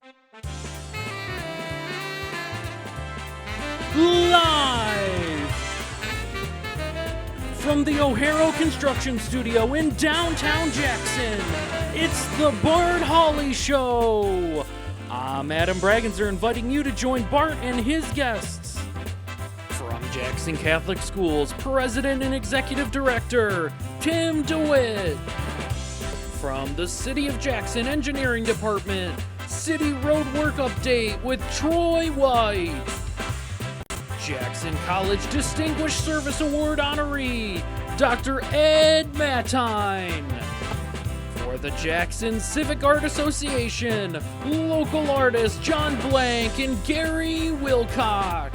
Live from the O'Hara Construction Studio in downtown Jackson, it's the Bart Hawley Show. I'm Adam Bragginser, inviting you to join Bart and his guests. From Jackson Catholic Schools, President and Executive Director Tim DeWitt. From the City of Jackson Engineering Department, City Road Work Update with Troy White. Jackson College Distinguished Service Award honoree, Dr. Ed Mattine. For the Jackson Civic Art Association, local artists John Blank and Gary Wilcock.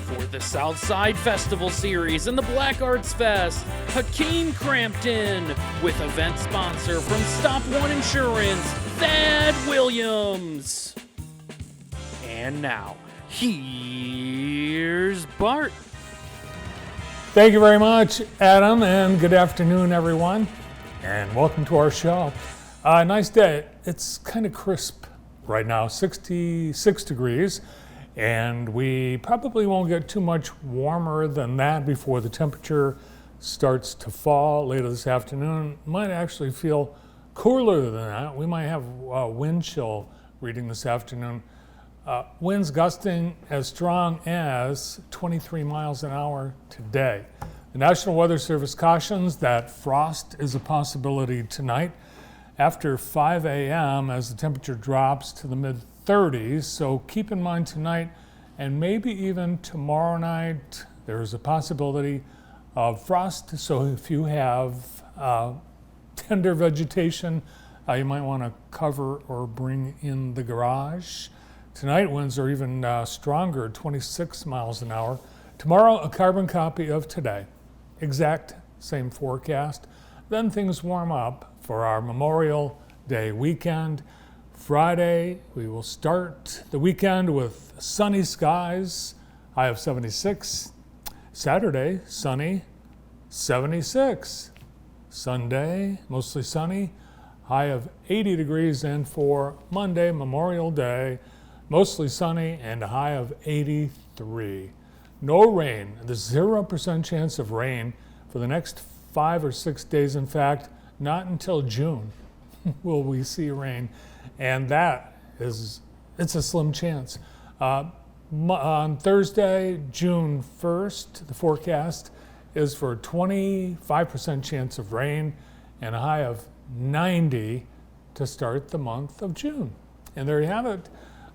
For the Southside Festival Series and the Black Arts Fest, Hakeem Crampton, with event sponsor from Stop One Insurance, Thad Williams. And now, here's Bart. Thank you very much, Adam, and good afternoon, everyone, and welcome to our show. Nice day. It's kind of crisp right now, 66 degrees, and we probably won't get too much warmer than that before the temperature starts to fall later this afternoon. Might actually feel cooler than that. We might have wind chill reading this afternoon. Winds gusting as strong as 23 miles an hour today. The National Weather Service cautions that frost is a possibility tonight after 5 a.m. as the temperature drops to the mid-30s. So keep in mind tonight and maybe even tomorrow night, there's a possibility of frost. So if you have tender vegetation, you might want to cover or bring in the garage. Tonight, winds are even stronger, 26 miles an hour. Tomorrow, a carbon copy of today. Exact same forecast. Then things warm up for our Memorial Day weekend. Friday, we will start the weekend with sunny skies, high of 76. Saturday, sunny, 76. Sunday, mostly sunny, high of 80 degrees. And for Monday, Memorial Day, mostly sunny and a high of 83. No rain. There's 0% chance of rain for the next 5 or 6 days. In fact, not until June will we see rain. And it's a slim chance. On Thursday, June 1st, the forecast is for 25% chance of rain and a high of 90 to start the month of June. And there you have it.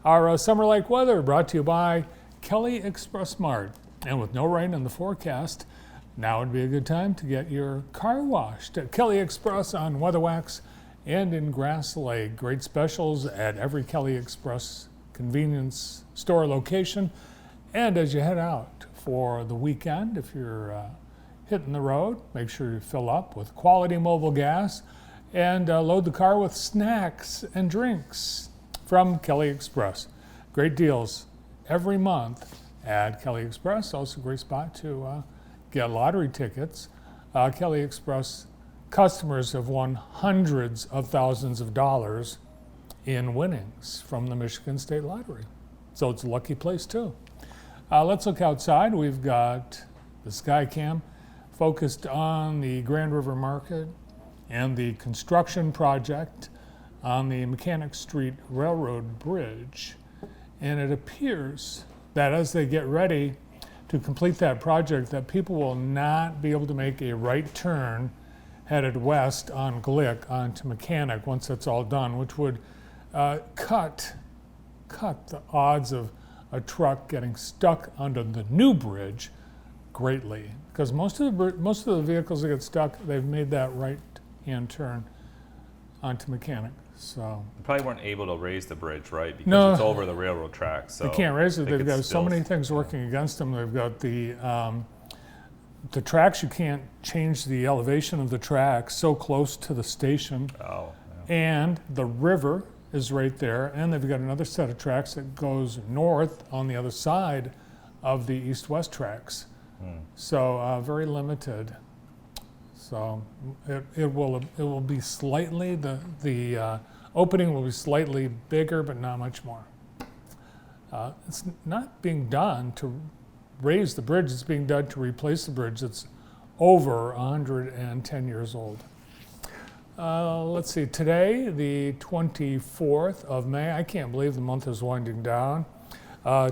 Our summer-like weather brought to you by Kelly Express Mart. And with no rain in the forecast, now would be a good time to get your car washed at Kelly Express on Weather Wax and in Grass Lake. Great specials at every Kelly Express convenience store location. And as you head out for the weekend, if you're hitting the road, make sure you fill up with quality mobile gas and load the car with snacks and drinks from Kelly Express. Great deals every month at Kelly Express. Also a great spot to get lottery tickets. Kelly Express customers have won hundreds of thousands of dollars in winnings from the Michigan State Lottery. So it's a lucky place too. Let's look outside. We've got the Skycam focused on the Grand River Market and the construction project on the Mechanic Street Railroad Bridge. And it appears that as they get ready to complete that project, that people will not be able to make a right turn headed west on Glick onto Mechanic once that's all done, which would cut the odds of a truck getting stuck under the new bridge greatly. Because most of the vehicles that get stuck, they've made that right-hand turn onto Mechanic. So they probably weren't able to raise the bridge, right? Because no, it's over the railroad tracks. So they can't raise it. They've got so many things working against them. They've got the tracks. You can't change the elevation of the tracks so close to the station. Oh. Yeah. And the river is right there. And they've got another set of tracks that goes north on the other side of the east-west tracks. So very limited. So it will be slightly the Opening will be slightly bigger, but not much more. It's not being done to raise the bridge, it's being done to replace the bridge that's over 110 years old. Let's see, today, the 24th of May, I can't believe the month is winding down.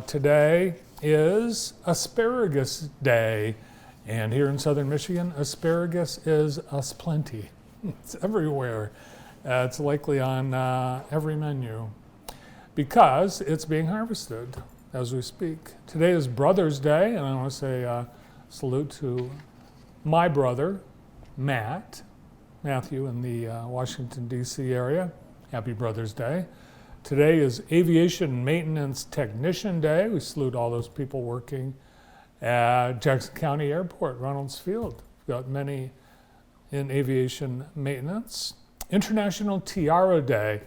Today is Asparagus Day, and here in southern Michigan, asparagus is us plenty. It's everywhere. It's likely on every menu because it's being harvested as we speak. Today is Brother's Day, and I want to say salute to my brother, Matthew in the Washington, D.C. area. Happy Brother's Day. Today is Aviation Maintenance Technician Day. We salute all those people working at Jackson County Airport, Reynolds Field. We've got many in aviation maintenance. International Tiara Day.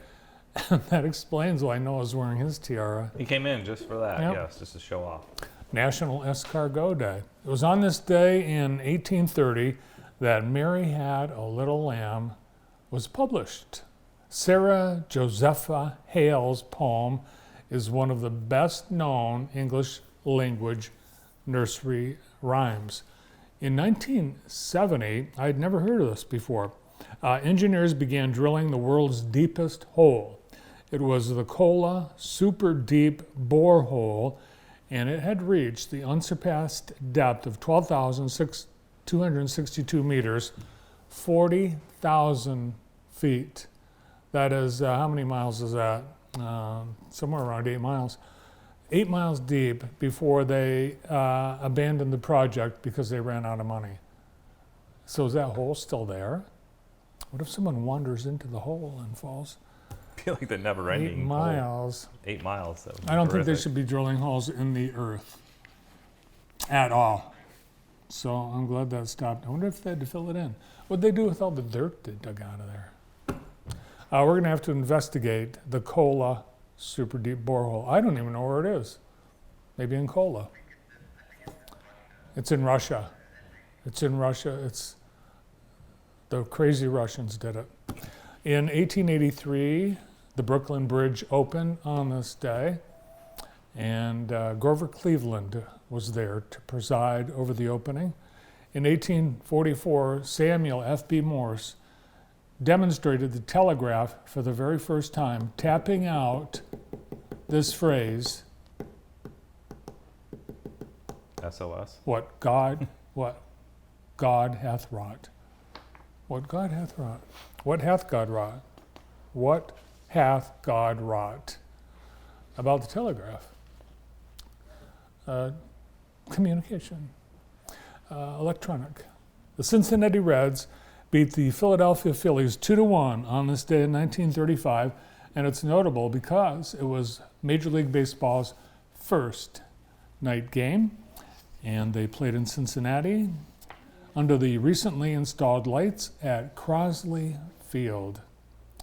That explains why Noah's wearing his tiara. He came in just for that, Yep. yes, just to show off. National Escargot Day. It was on this day in 1830 that Mary Had a Little Lamb was published. Sarah Josepha Hale's poem is one of the best known English language nursery rhymes. In 1970, I'd never heard of this before, engineers began drilling the world's deepest hole. It was the Kola Super Deep Borehole, and it had reached the unsurpassed depth of 12,262 meters, 40,000 feet. That is, how many miles is that? Somewhere around 8 miles. 8 miles deep before they abandoned the project because they ran out of money. So is that hole still there? What if someone wanders into the hole and falls? I feel like the never-ending 8 miles. 8 miles. That would be I don't think they horrific. should be drilling holes in the earth at all. So I'm glad that stopped. I wonder if they had to fill it in. What'd they do with all the dirt they dug out of there? We're going to have to investigate the Kola Super Deep Borehole. I don't even know where it is. Maybe in Kola. It's in Russia. It's the crazy Russians did it. In 1883, the Brooklyn Bridge opened on this day, and Grover Cleveland was there to preside over the opening. In 1844, Samuel F.B. Morse demonstrated the telegraph for the very first time, tapping out this phrase, SOS. what God hath wrought. What God hath wrought. What hath God wrought? What hath God wrought? About the telegraph. Communication. Electronic. The Cincinnati Reds beat the Philadelphia Phillies 2-1 on this day in 1935, and it's notable because it was Major League Baseball's first night game, and they played in Cincinnati under the recently installed lights at Crosley Field.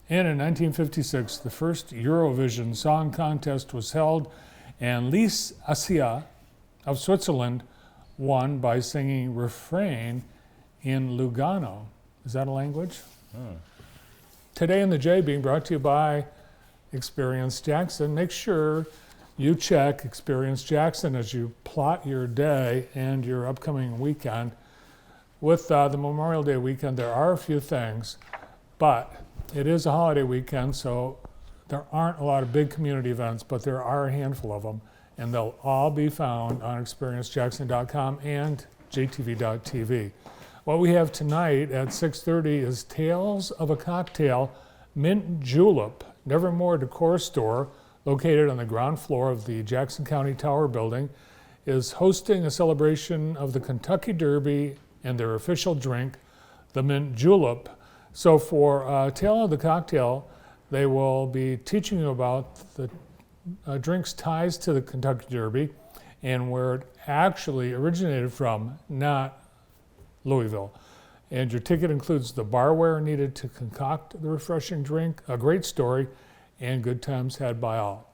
And in 1956, the first Eurovision Song Contest was held, and Lise Assia of Switzerland won by singing Refrain in Lugano. Is that a language? Today in the J being brought to you by Experience Jackson. Make sure you check Experience Jackson as you plot your day and your upcoming weekend. With the Memorial Day weekend, there are a few things, but it is a holiday weekend, so there aren't a lot of big community events, but there are a handful of them, and they'll all be found on experiencejackson.com and jtv.tv. What we have tonight at 6:30 is Tales of a Cocktail Mint Julep, Nevermore Decor Store, located on the ground floor of the Jackson County Tower Building, is hosting a celebration of the Kentucky Derby and their official drink, the Mint Julep. So for Tale of the Cocktail, they will be teaching you about the drink's ties to the Kentucky Derby and where it actually originated from, not Louisville. And your ticket includes the barware needed to concoct the refreshing drink, a great story, and good times had by all.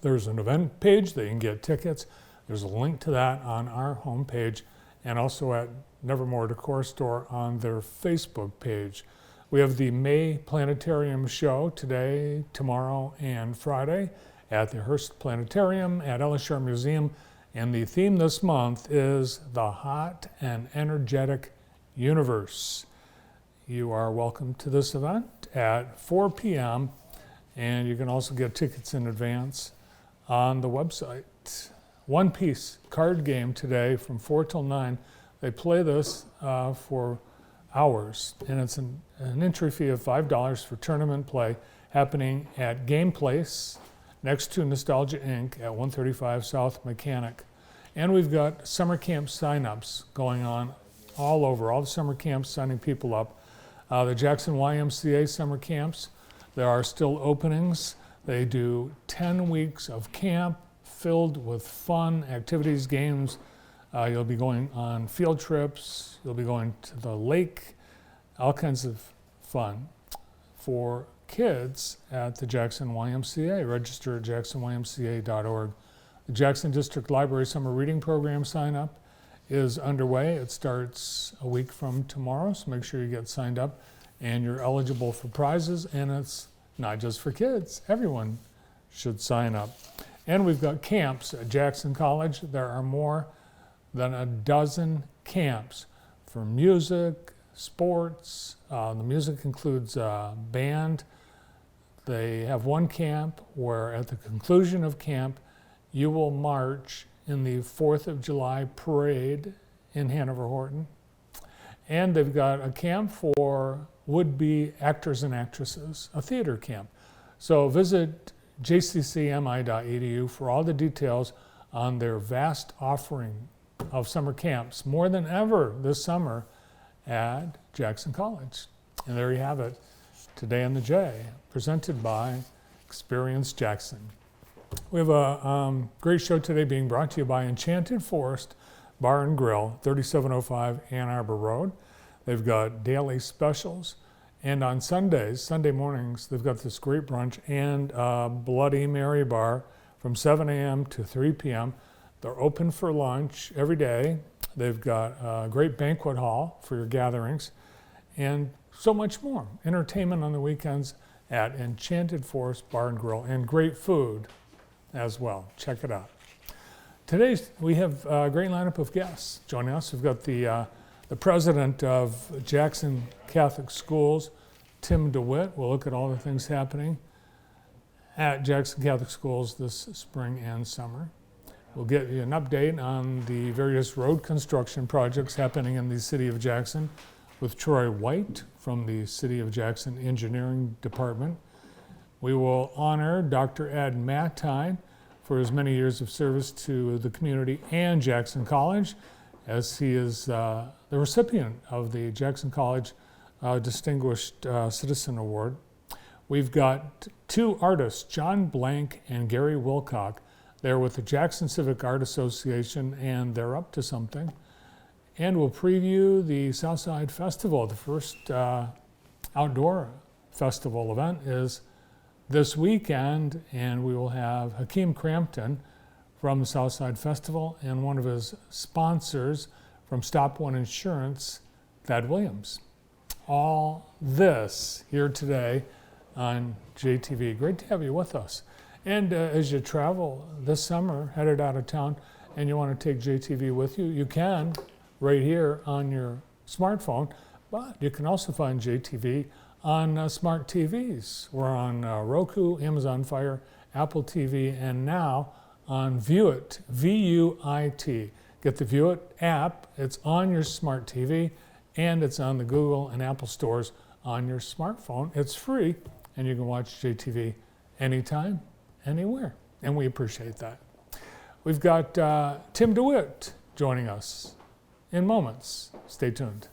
There's an event page that you can get tickets. There's a link to that on our homepage and also at Nevermore Decor Store on their Facebook page. We have the May Planetarium show today, tomorrow, and Friday at the Hearst Planetarium at Ellisshire Museum. And the theme this month is the hot and energetic universe. You are welcome to this event at 4 p.m. and you can also get tickets in advance on the website. One Piece card game today from 4 till 9. They play this for hours, and it's an entry fee of $5 for tournament play happening at Game Place next to Nostalgia Inc. at 135 South Mechanic. And we've got summer camp signups going on all over, all the summer camps signing people up. The Jackson YMCA summer camps, there are still openings. They do 10 weeks of camp filled with fun activities, games. You'll be going on field trips. You'll be going to the lake, all kinds of fun for kids at the Jackson YMCA. Register at jacksonymca.org. The Jackson District Library Summer Reading Program sign up is underway. It starts a week from tomorrow, so make sure you get signed up and you're eligible for prizes. And it's not just for kids. Everyone should sign up. And we've got camps at Jackson College. There are more than a dozen camps for music, sports. The music includes band. They have one camp where at the conclusion of camp, you will march in the 4th of July parade in Hanover Horton. And they've got a camp for would-be actors and actresses, a theater camp. So visit jccmi.edu for all the details on their vast offering of summer camps, more than ever this summer at Jackson College. And there you have it, Today in the J, presented by Experience Jackson. We have a great show today being brought to you by Enchanted Forest Bar and Grill, 3705 Ann Arbor Road. They've got daily specials. And on Sundays, Sunday mornings, they've got this great brunch and Bloody Mary bar from 7 a.m. to 3 p.m. They're open for lunch every day. They've got a great banquet hall for your gatherings and so much more. Entertainment on the weekends at Enchanted Forest Bar and Grill, and great food as well. Check it out. Today we have a great lineup of guests joining us. We've got the president of Jackson Catholic Schools, Tim DeWitt. We'll look at all the things happening at Jackson Catholic Schools this spring and summer. We'll get you an update on the various road construction projects happening in the city of Jackson with Troy White from the City of Jackson Engineering Department. We will honor Dr. Ed Mattine for his many years of service to the community and Jackson College, as he is the recipient of the Jackson College Distinguished Citizen Award. We've got two artists, John Blank and Gary Wilcock. They're with the Jackson Civic Art Association, and they're up to something. And we'll preview the Southside Festival. The first outdoor festival event is this weekend, and we will have Hakeem Crampton from the Southside Festival and one of his sponsors from Stop One Insurance, Thad Williams. All this here today on JTV. Great to have you with us. And as you travel this summer, headed out of town, and you want to take JTV with you, you can right here on your smartphone, but you can also find JTV on smart TVs. We're on Roku, Amazon Fire, Apple TV, and now on Vuit, V-U-I-T. Get the Vuit app. It's on your smart TV, and it's on the Google and Apple stores on your smartphone. It's free, and you can watch JTV anytime, anywhere, and we appreciate that. We've got Tim DeWitt joining us in moments. Stay tuned.